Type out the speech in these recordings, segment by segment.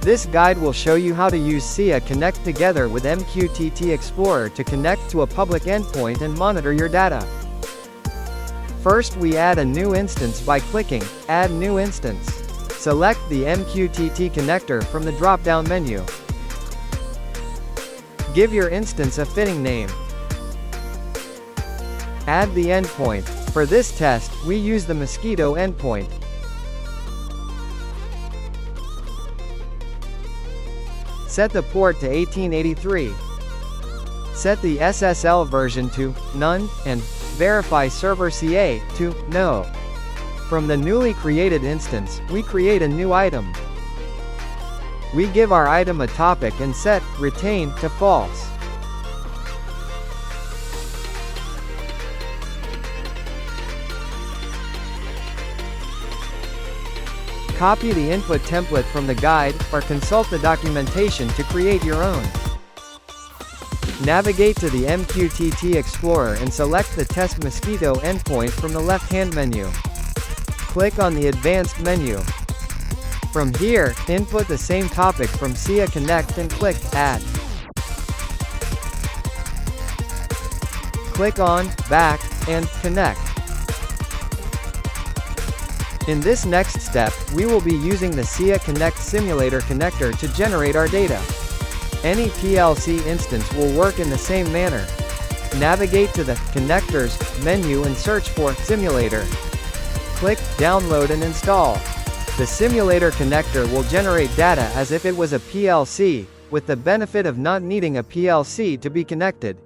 This guide will show you how to use SIA Connect together with MQTT Explorer to connect to a public endpoint and monitor your data. First, we add a new instance by clicking Add New Instance. Select the MQTT connector from the drop-down menu. Give your instance a fitting name. Add the endpoint. For this test, we use the Mosquito endpoint. Set the port to 1883. Set the SSL version to None, and verify server CA to No. From the newly created instance, we create a new item. We give our item a topic and set Retain to False. Copy the input template from the guide, or consult the documentation to create your own. Navigate to the MQTT Explorer and select the Test Mosquito endpoint from the left-hand menu. Click on the Advanced menu. From here, input the same topic from SIA Connect and click Add. Click on Back and Connect. In this next step, we will be using the SIA Connect Simulator connector to generate our data. Any PLC instance will work in the same manner. Navigate to the Connectors menu and search for Simulator. Click Download and install. The simulator connector will generate data as if it was a PLC, with the benefit of not needing a PLC to be connected.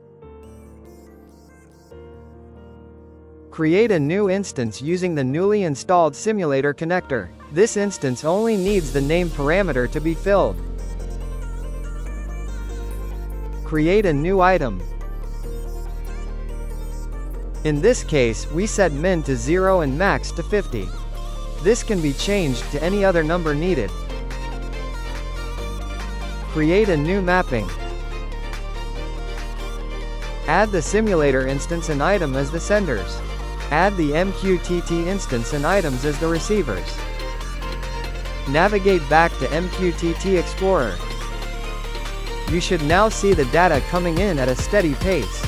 Create a new instance using the newly installed simulator connector. This instance only needs the name parameter to be filled. Create a new item. In this case, we set min to 0 and max to 50. This can be changed to any other number needed. Create a new mapping. Add the simulator instance and item as the senders. Add the MQTT instance and items as the receivers. Navigate back to MQTT Explorer. You should now see the data coming in at a steady pace.